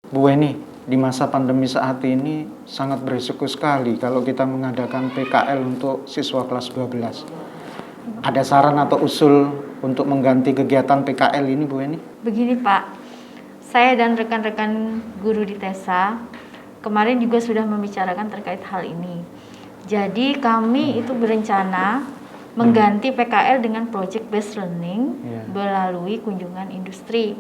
Bu Weni, di masa pandemi saat ini sangat berisiko sekali kalau kita mengadakan PKL untuk siswa kelas 12. Ada saran atau usul untuk mengganti kegiatan PKL ini, Bu Weni? Begini Pak, saya dan rekan-rekan guru di TESA kemarin juga sudah membicarakan terkait hal ini. Jadi kami itu berencana mengganti PKL dengan project based learning melalui kunjungan industri.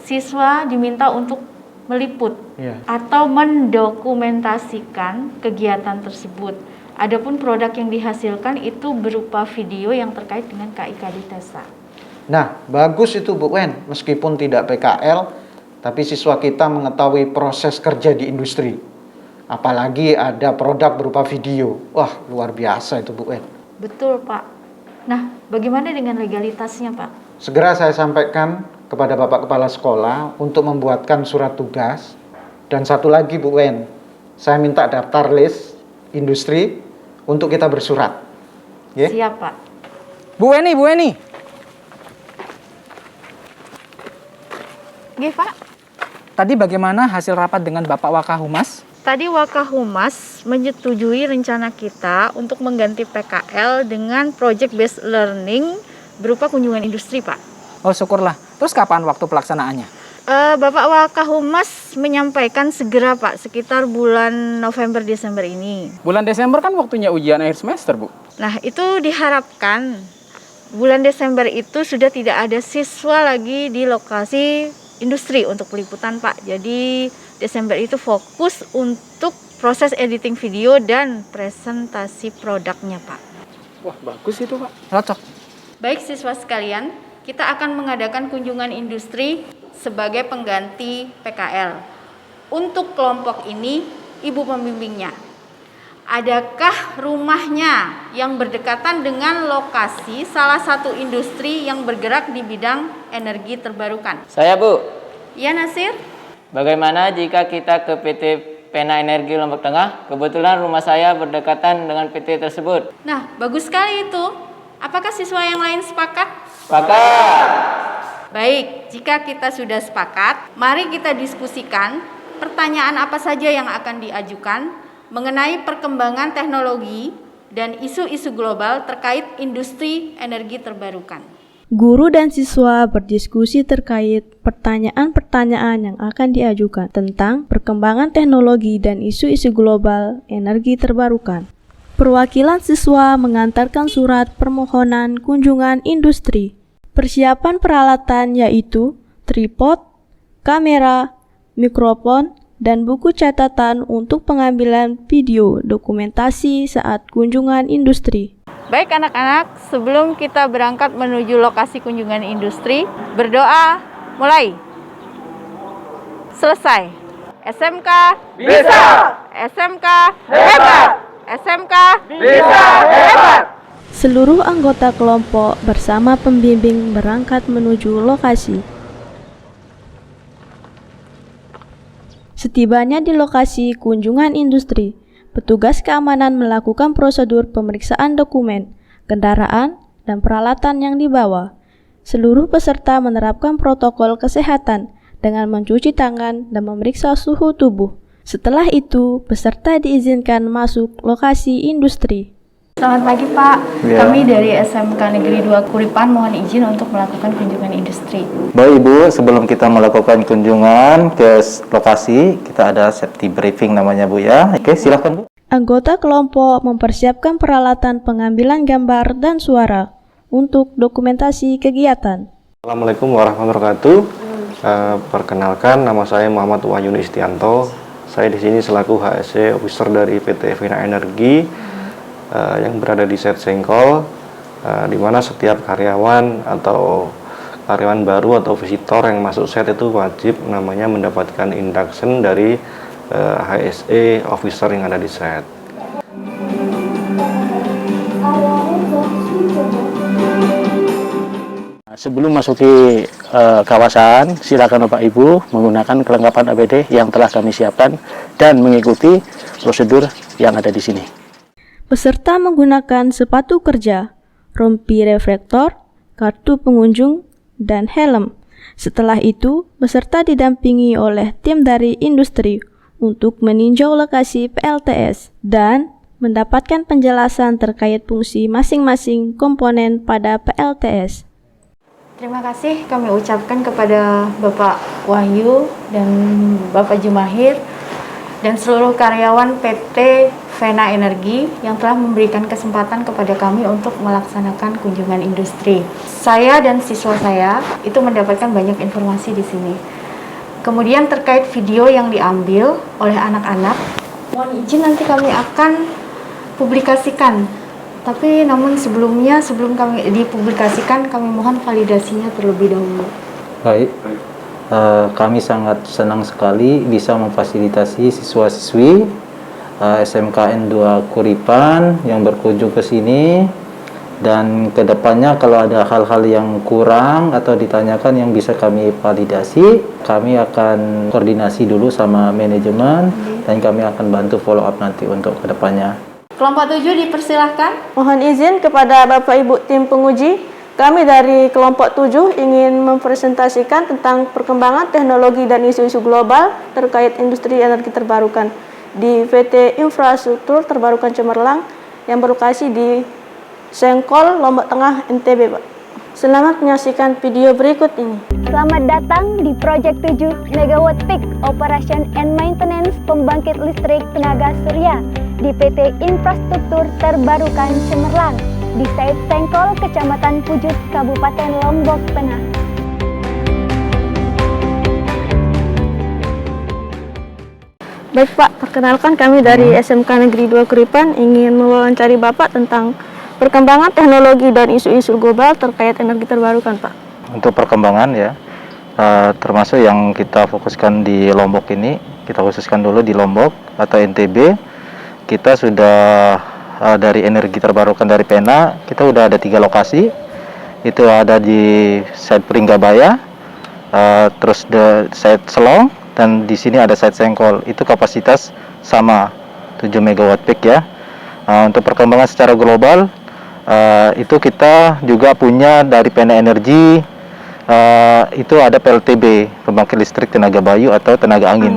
Siswa diminta untuk meliput atau mendokumentasikan kegiatan tersebut. Adapun produk yang dihasilkan itu berupa video yang terkait dengan KIKD TESA. Nah, bagus itu Bu Wen. Meskipun tidak PKL, tapi siswa kita mengetahui proses kerja di industri. Apalagi ada produk berupa video. Wah, luar biasa itu Bu Wen. Betul Pak. Nah, bagaimana dengan legalitasnya Pak? Segera saya sampaikan kepada Bapak Kepala Sekolah untuk membuatkan surat tugas. Dan satu lagi Bu Wen, saya minta daftar list industri untuk kita bersurat. Siap Pak. Bu Weni. Nggih Pak. Tadi bagaimana hasil rapat dengan Bapak Wakahumas? Tadi Wakahumas menyetujui rencana kita untuk mengganti PKL dengan project based learning berupa kunjungan industri Pak. Oh syukurlah. Terus kapan waktu pelaksanaannya? Bapak Wakahumas menyampaikan segera Pak, sekitar bulan November-Desember ini. Bulan Desember kan waktunya ujian akhir semester, Bu. Nah, itu diharapkan bulan Desember itu sudah tidak ada siswa lagi di lokasi industri untuk peliputan Pak. Jadi Desember itu fokus untuk proses editing video dan presentasi produknya Pak. Wah bagus itu Pak. Cocok. Baik siswa sekalian, kita akan mengadakan kunjungan industri sebagai pengganti PKL. Untuk kelompok ini, ibu pembimbingnya. Adakah rumahnya yang berdekatan dengan lokasi salah satu industri yang bergerak di bidang energi terbarukan? Saya Bu. Ya Nasir? Bagaimana jika kita ke PT Pena Energi Lombok Tengah? Kebetulan rumah saya berdekatan dengan PT tersebut. Nah, bagus sekali itu. Apakah siswa yang lain sepakat? Sepakat. Baik, jika kita sudah sepakat, mari kita diskusikan pertanyaan apa saja yang akan diajukan mengenai perkembangan teknologi dan isu-isu global terkait industri energi terbarukan. Guru dan siswa berdiskusi terkait pertanyaan-pertanyaan yang akan diajukan tentang perkembangan teknologi dan isu-isu global energi terbarukan. Perwakilan siswa mengantarkan surat permohonan kunjungan industri. Persiapan peralatan yaitu tripod, kamera, mikrofon, dan buku catatan untuk pengambilan video dokumentasi saat kunjungan industri. Baik anak-anak, sebelum kita berangkat menuju lokasi kunjungan industri, berdoa mulai. Selesai. SMK bisa. SMK hebat. SMK bisa hebat. Seluruh anggota kelompok bersama pembimbing berangkat menuju lokasi. Setibanya di lokasi kunjungan industri, petugas keamanan melakukan prosedur pemeriksaan dokumen, kendaraan, dan peralatan yang dibawa. Seluruh peserta menerapkan protokol kesehatan dengan mencuci tangan dan memeriksa suhu tubuh. Setelah itu, peserta diizinkan masuk lokasi industri. Selamat pagi Pak, kami dari SMK Negeri 2 Kuripan mohon izin untuk melakukan kunjungan industri. Baik Ibu, sebelum kita melakukan kunjungan ke lokasi, kita ada safety briefing namanya Bu ya. Oke, silakan Bu. Anggota kelompok mempersiapkan peralatan pengambilan gambar dan suara untuk dokumentasi kegiatan. Assalamualaikum warahmatullahi wabarakatuh. Perkenalkan, nama saya Muhammad Wahyuni Istianto. Saya di sini selaku HSE Officer dari PT Pena Energi yang berada di Set Sengkol, di mana setiap karyawan atau karyawan baru atau visitor yang masuk set itu wajib namanya mendapatkan induction dari HSE Officer yang ada di set. Sebelum masuki kawasan, silakan Bapak Ibu menggunakan kelengkapan APD yang telah kami siapkan dan mengikuti prosedur yang ada di sini. Peserta menggunakan sepatu kerja, rompi reflektor, kartu pengunjung, dan helm. Setelah itu, peserta didampingi oleh tim dari industri untuk meninjau lokasi PLTS dan mendapatkan penjelasan terkait fungsi masing-masing komponen pada PLTS. Terima kasih kami ucapkan kepada Bapak Wahyu dan Bapak Jumahir dan seluruh karyawan PT Vena Energi yang telah memberikan kesempatan kepada kami untuk melaksanakan kunjungan industri. Saya dan siswa saya itu mendapatkan banyak informasi di sini. Kemudian terkait video yang diambil oleh anak-anak, mohon izin nanti kami akan publikasikan. Tapi namun sebelum kami dipublikasikan, kami mohon validasinya terlebih dahulu. Baik, kami sangat senang sekali bisa memfasilitasi siswa-siswi SMKN 2 Kuripan yang berkunjung ke sini. Dan kedepannya kalau ada hal-hal yang kurang atau ditanyakan yang bisa kami validasi, kami akan koordinasi dulu sama manajemen dan kami akan bantu follow up nanti untuk kedepannya. Kelompok 7 dipersilahkan. Mohon izin kepada Bapak Ibu tim penguji, kami dari kelompok 7 ingin mempresentasikan tentang perkembangan teknologi dan isu-isu global terkait industri energi terbarukan di PT Infrastruktur Terbarukan Cemerlang yang berlokasi di Sengkol, Lombok Tengah, NTB, Pak. Selamat menyaksikan video berikut ini. Selamat datang di Project 7 Megawatt Peak Operation and Maintenance Pembangkit Listrik Tenaga Surya di PT Infrastruktur Terbarukan Cemerlang di Site Sengkol, Kecamatan Pujut, Kabupaten Lombok Tengah. Baik Pak, perkenalkan kami dari SMK Negeri 2 Kuripan ingin mewawancari Bapak tentang perkembangan teknologi dan isu-isu global terkait energi terbarukan, Pak. Untuk perkembangan ya, termasuk yang kita fokuskan di Lombok ini, kita khususkan dulu di Lombok atau NTB. Kita sudah dari energi terbarukan dari Pena, kita udah ada 3 lokasi. Itu ada di site Pringgabaya, terus di site Selong, dan di sini ada site Sengkol. Itu kapasitas sama 7 megawatt peak ya. Untuk perkembangan secara global, itu kita juga punya dari Pena Energi, itu ada PLTB, pembangkit listrik tenaga bayu atau tenaga angin.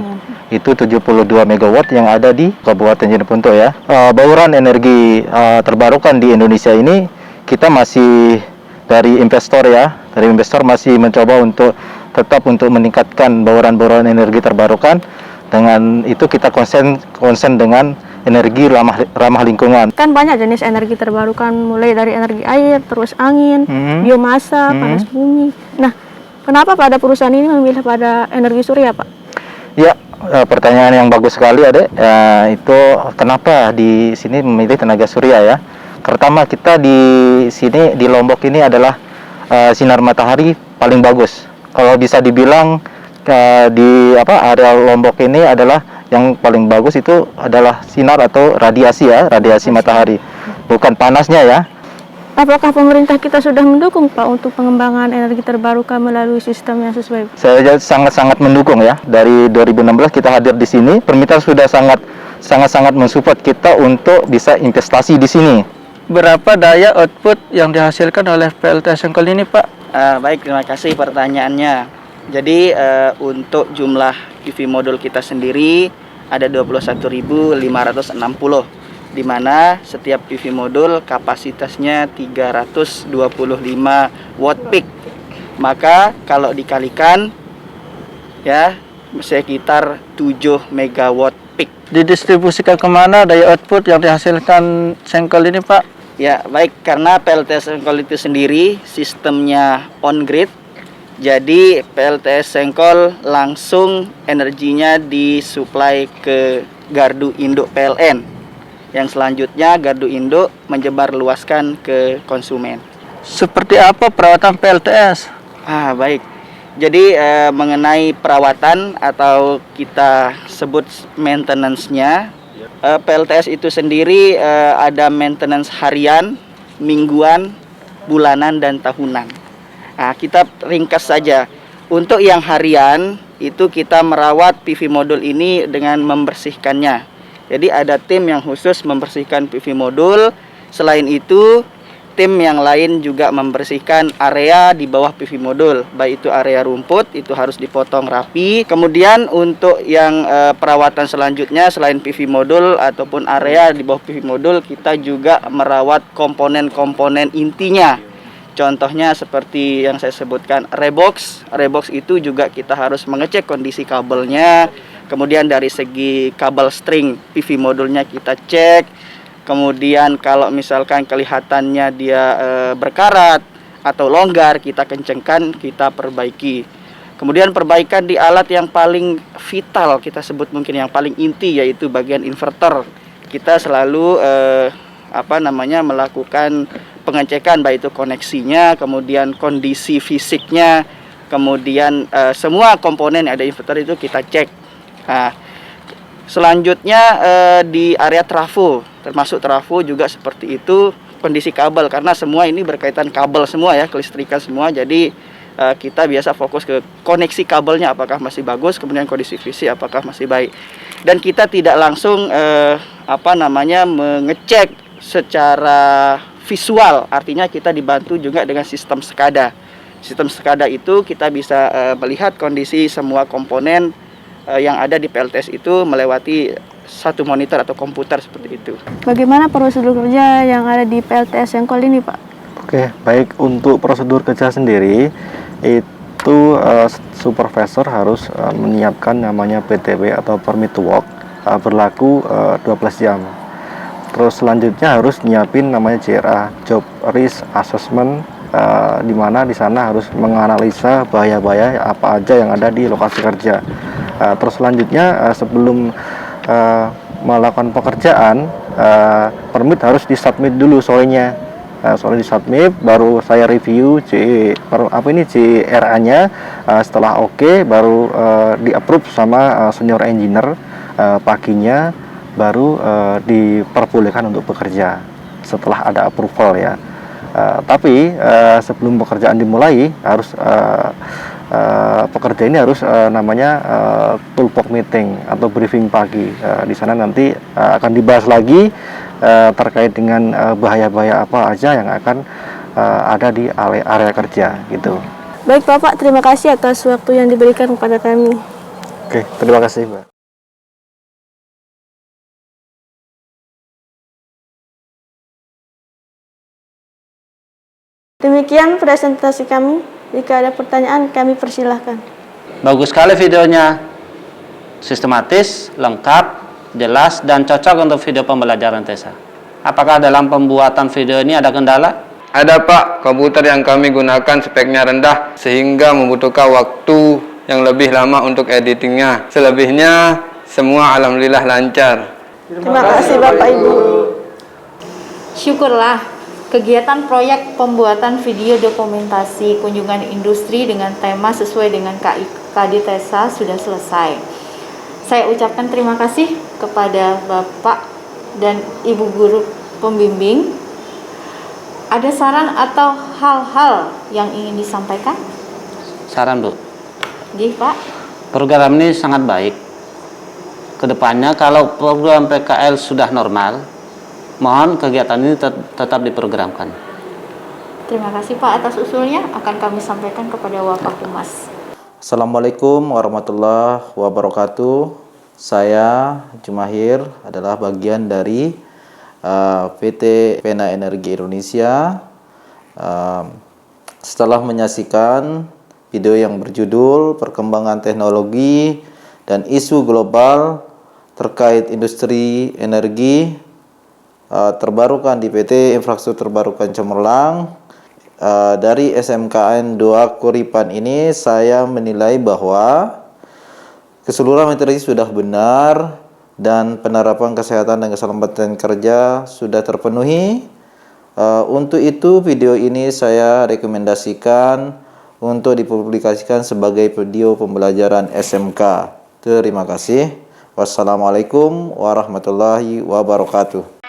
Itu 72 megawatt yang ada di Kabupaten Jeneponto ya. Bauran energi terbarukan di Indonesia ini kita masih dari investor ya. Dari investor masih mencoba untuk tetap untuk meningkatkan bauran-bauran energi terbarukan. Dengan itu kita konsen dengan energi ramah lingkungan. Kan banyak jenis energi terbarukan, mulai dari energi air, terus angin, biomasa, panas bumi. Nah, kenapa pada perusahaan ini memilih pada energi surya, Pak? Ya, pertanyaan yang bagus sekali, Adek. Itu kenapa di sini memilih tenaga surya ya? Pertama, kita di sini di Lombok ini adalah sinar matahari paling bagus. Kalau bisa dibilang di area Lombok ini adalah yang paling bagus itu adalah sinar atau radiasi ya, radiasi matahari, bukan panasnya ya. Apakah pemerintah kita sudah mendukung Pak untuk pengembangan energi terbarukan melalui sistem yang sesuai? Saya sangat-sangat mendukung ya. Dari 2016 kita hadir di sini, Permita sudah sangat-sangat mensupport kita untuk bisa investasi di sini. Berapa daya output yang dihasilkan oleh PLTS Sengkol ini, Pak? Baik, terima kasih pertanyaannya. Jadi untuk jumlah PV modul kita sendiri ada 21.560, di mana setiap PV modul kapasitasnya 325 watt peak. Maka kalau dikalikan ya sekitar 7 megawatt peak. Didistribusikan kemana daya output yang dihasilkan Sengkol ini, Pak? Ya, baik, karena PLTS Sengkol itu sendiri sistemnya on grid. Jadi PLTS Sengkol langsung energinya disuplai ke gardu induk PLN. Yang selanjutnya gardu induk menyebar luaskan ke konsumen. Seperti apa perawatan PLTS? Baik. Jadi mengenai perawatan atau kita sebut maintenance-nya, PLTS itu sendiri ada maintenance harian, mingguan, bulanan, dan tahunan. Nah, kita ringkas saja. Untuk yang harian itu kita merawat PV modul ini dengan membersihkannya. Jadi ada tim yang khusus membersihkan PV modul. Selain itu tim yang lain juga membersihkan area di bawah PV modul, baik itu area rumput itu harus dipotong rapi. Kemudian untuk yang perawatan selanjutnya selain PV modul ataupun area di bawah PV modul, kita juga merawat komponen-komponen intinya. Contohnya seperti yang saya sebutkan rebox. Rebox itu juga kita harus mengecek kondisi kabelnya. Kemudian dari segi kabel string PV modulnya kita cek. Kemudian kalau misalkan kelihatannya dia berkarat atau longgar, kita kencengkan, kita perbaiki. Kemudian perbaikan di alat yang paling vital, kita sebut mungkin yang paling inti, yaitu bagian inverter. Kita selalu melakukan pengecekan, baik itu koneksinya, kemudian kondisi fisiknya, kemudian semua komponen yang ada inverter itu kita cek. Nah, selanjutnya di area trafo, termasuk trafo juga seperti itu, kondisi kabel, karena semua ini berkaitan kabel semua ya, kelistrikan semua. Jadi kita biasa fokus ke koneksi kabelnya apakah masih bagus, kemudian kondisi fisik apakah masih baik. Dan kita tidak langsung mengecek secara visual, artinya kita dibantu juga dengan sistem SCADA. Sistem SCADA itu kita bisa melihat kondisi semua komponen yang ada di PLTS itu melewati satu monitor atau komputer seperti itu. Bagaimana prosedur kerja yang ada di PLTS Sengkol ini, Pak? Oke, baik, untuk prosedur kerja sendiri itu supervisor harus menyiapkan namanya PTW atau permit to work berlaku 12 jam. Terus selanjutnya harus nyiapin namanya JRA, Job Risk Assessment, di mana di sana harus menganalisa bahaya-bahaya apa aja yang ada di lokasi kerja. Terus selanjutnya sebelum melakukan pekerjaan, permit harus disubmit dulu sorenya. Sore disubmit, baru saya review JRA-nya. Setelah oke, baru di-approve sama senior engineer. Paginya baru diperbolehkan untuk bekerja setelah ada approval ya. Tapi sebelum pekerjaan dimulai harus pekerja ini harus toolbox meeting atau briefing pagi. Di sana nanti akan dibahas lagi terkait dengan bahaya-bahaya apa aja yang akan ada di area kerja gitu. Baik Bapak, terima kasih atas waktu yang diberikan kepada kami. Oke, terima kasih Mbak. Demikian presentasi kami. Jika ada pertanyaan, kami persilahkan. Bagus sekali videonya, sistematis, lengkap, jelas, dan cocok untuk video pembelajaran TESA. Apakah dalam pembuatan video ini ada kendala? Ada Pak, komputer yang kami gunakan speknya rendah sehingga membutuhkan waktu yang lebih lama untuk editingnya. Selebihnya semua alhamdulillah lancar. Terima kasih Bapak Ibu. Syukurlah kegiatan proyek pembuatan video dokumentasi kunjungan industri dengan tema sesuai dengan KD TESA sudah selesai. Saya ucapkan terima kasih kepada Bapak dan Ibu Guru Pembimbing. Ada saran atau hal-hal yang ingin disampaikan? Saran, Bu. Gih, Pak. Program ini sangat baik. Kedepannya kalau program PKL sudah normal, mohon kegiatan ini tetap diprogramkan. Terima kasih Pak atas usulnya, akan kami sampaikan kepada Wakapolres. Assalamualaikum warahmatullahi wabarakatuh. Saya Jumahir adalah bagian dari PT Pena Energi Indonesia. Setelah menyaksikan video yang berjudul Perkembangan Teknologi dan Isu Global terkait industri energi terbarukan di PT Infrastruktur Terbarukan Cemerlang, dari SMKN 2 Kuripan ini saya menilai bahwa keseluruhan materi sudah benar dan penerapan kesehatan dan keselamatan kerja sudah terpenuhi. Untuk itu video ini saya rekomendasikan untuk dipublikasikan sebagai video pembelajaran SMK. Terima kasih. Wassalamualaikum warahmatullahi wabarakatuh.